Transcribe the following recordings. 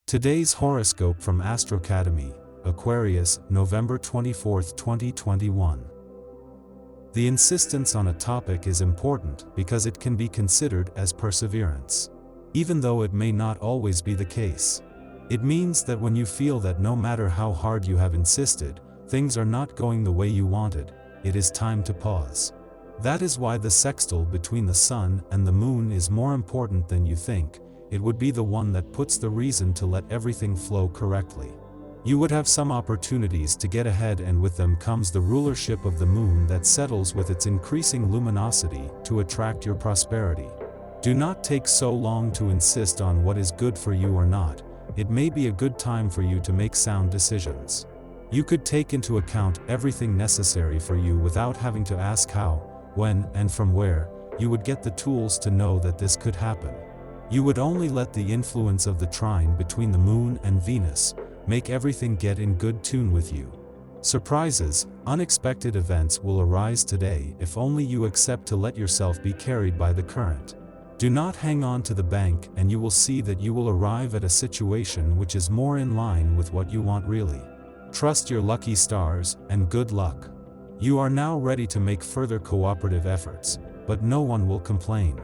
Today's horoscope from Astrocademy, Aquarius, November 24, 2021. The insistence on a topic is important because it can be considered as perseverance. Even though it may not always be the case. It means that when you feel that no matter how hard you have insisted, things are not going the way you wanted, it is time to pause. That is why the sextile between the sun and the moon is more important than you think. It would be the one that puts the reason to let everything flow correctly. You would have some opportunities to get ahead, and with them comes the rulership of the moon that settles with its increasing luminosity to attract your prosperity. Do not take so long to insist on what is good for you or not. It may be a good time for you to make sound decisions. You could take into account everything necessary for you without having to ask how, when, and from where. You would get the tools to know that this could happen. You would only let the influence of the trine between the moon and Venus make everything get in good tune with you. Surprises, unexpected events will arise today if only you accept to let yourself be carried by the current. Do not hang on to the bank, and you will see that you will arrive at a situation which is more in line with what you want really. Trust your lucky stars, and good luck. You are now ready to make further cooperative efforts, but no one will complain.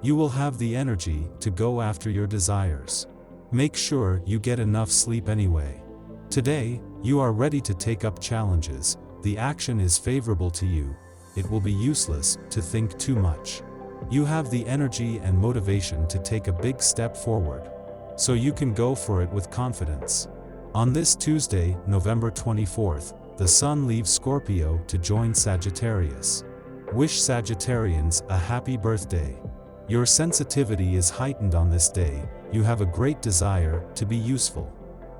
You will have the energy to go after your desires. Make sure you get enough sleep anyway. Today, you are ready to take up challenges. The action is favorable to you. It will be useless to think too much. You have the energy and motivation to take a big step forward. So you can go for it with confidence. On this Tuesday, November 24th, the Sun leaves Scorpio to join Sagittarius. Wish Sagittarians a happy birthday. Your sensitivity is heightened on this day. You have a great desire to be useful.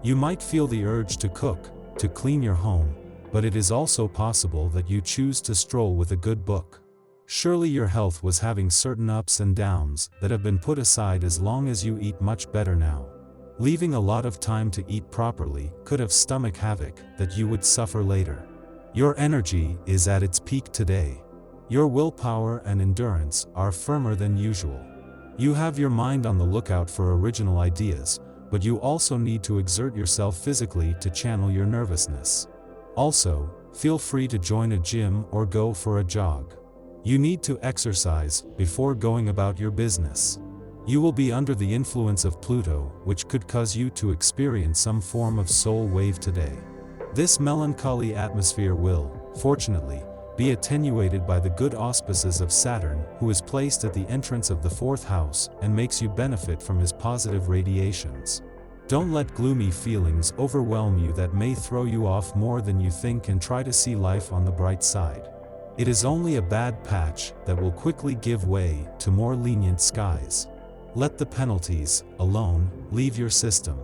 You might feel the urge to cook, to clean your home, but it is also possible that you choose to stroll with a good book. Surely your health was having certain ups and downs that have been put aside as long as you eat much better now. Leaving a lot of time to eat properly could have stomach havoc that you would suffer later. Your energy is at its peak today. Your willpower and endurance are firmer than usual. You have your mind on the lookout for original ideas, but you also need to exert yourself physically to channel your nervousness. Also, feel free to join a gym or go for a jog. You need to exercise before going about your business. You will be under the influence of Pluto, which could cause you to experience some form of soul wave today. This melancholy atmosphere will, fortunately, be attenuated by the good auspices of Saturn, who is placed at the entrance of the 4th house and makes you benefit from his positive radiations. Don't let gloomy feelings overwhelm you that may throw you off more than you think, and try to see life on the bright side. It is only a bad patch that will quickly give way to more lenient skies. Let the penalties, alone, leave your system.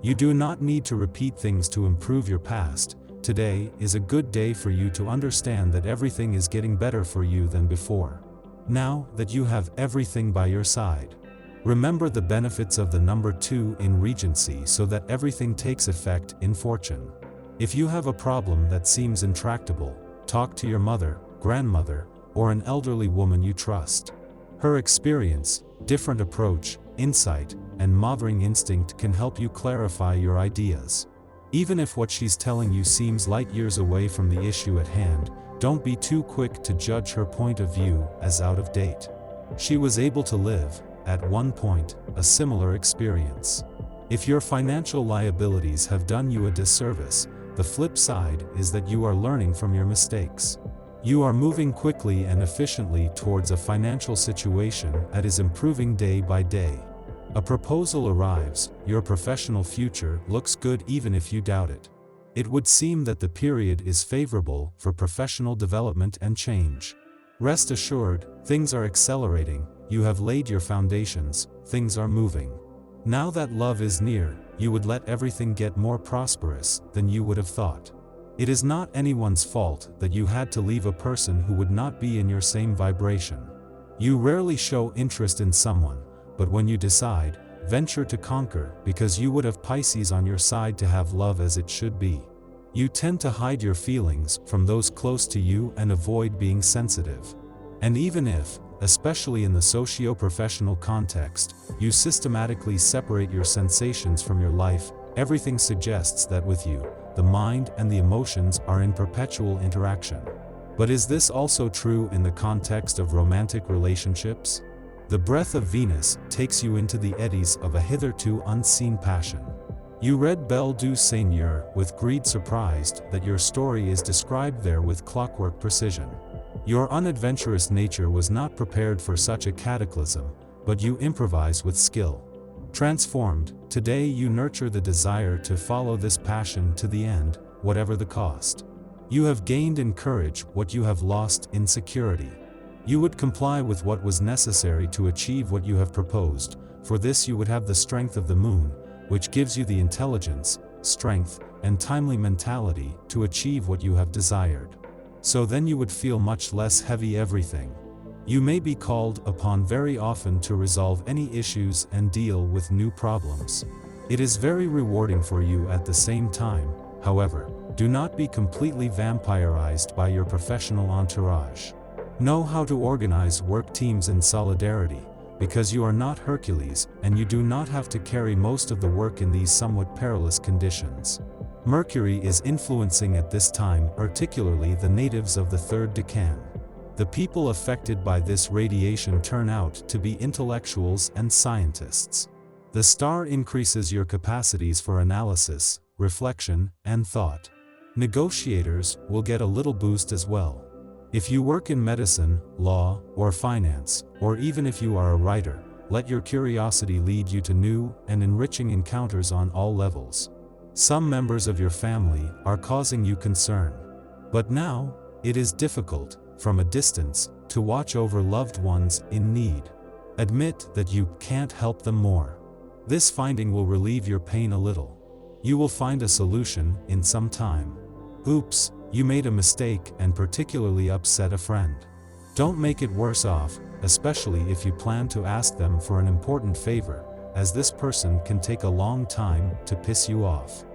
You do not need to repeat things to improve your past. Today is a good day for you to understand that everything is getting better for you than before. Now that you have everything by your side. Remember the benefits of the number 2 in Regency so that everything takes effect in fortune. If you have a problem that seems intractable, talk to your mother, grandmother, or an elderly woman you trust. Her experience, different approach, insight, and mothering instinct can help you clarify your ideas. Even if what she's telling you seems light years away from the issue at hand, don't be too quick to judge her point of view as out of date. She was able to live, at one point, a similar experience. If your financial liabilities have done you a disservice, the flip side is that you are learning from your mistakes. You are moving quickly and efficiently towards a financial situation that is improving day by day. A proposal arrives, your professional future looks good even if you doubt it. It would seem that the period is favorable for professional development and change. Rest assured, things are accelerating, you have laid your foundations, things are moving. Now that love is near, you would let everything get more prosperous than you would have thought. It is not anyone's fault that you had to leave a person who would not be in your same vibration. You rarely show interest in someone, but when you decide, venture to conquer, because you would have Pisces on your side to have love as it should be. You tend to hide your feelings from those close to you and avoid being sensitive. And even if, especially in the socio-professional context, you systematically separate your sensations from your life. Everything suggests that with you, the mind and the emotions are in perpetual interaction. But is this also true in the context of romantic relationships? The breath of Venus takes you into the eddies of a hitherto unseen passion. You read Belle du Seigneur with greed, surprised that your story is described there with clockwork precision. Your unadventurous nature was not prepared for such a cataclysm, but you improvise with skill. Transformed, today you nurture the desire to follow this passion to the end, whatever the cost. You have gained in courage what you have lost in security. You would comply with what was necessary to achieve what you have proposed. For this you would have the strength of the moon, which gives you the intelligence, strength, and timely mentality to achieve what you have desired. So then you would feel much less heavy everything. You may be called upon very often to resolve any issues and deal with new problems. It is very rewarding for you at the same time. However, do not be completely vampirized by your professional entourage. Know how to organize work teams in solidarity, because you are not Hercules and you do not have to carry most of the work in these somewhat perilous conditions. Mercury is influencing at this time, particularly the natives of the third decan. The people affected by this radiation turn out to be intellectuals and scientists. The star increases your capacities for analysis, reflection, and thought. Negotiators will get a little boost as well. If you work in medicine, law, or finance, or even if you are a writer, let your curiosity lead you to new and enriching encounters on all levels. Some members of your family are causing you concern. But now, it is difficult, from a distance, to watch over loved ones in need. Admit that you can't help them more. This finding will relieve your pain a little. You will find a solution in some time. Oops, you made a mistake and particularly upset a friend. Don't make it worse off, especially if you plan to ask them for an important favor, as this person can take a long time to piss you off.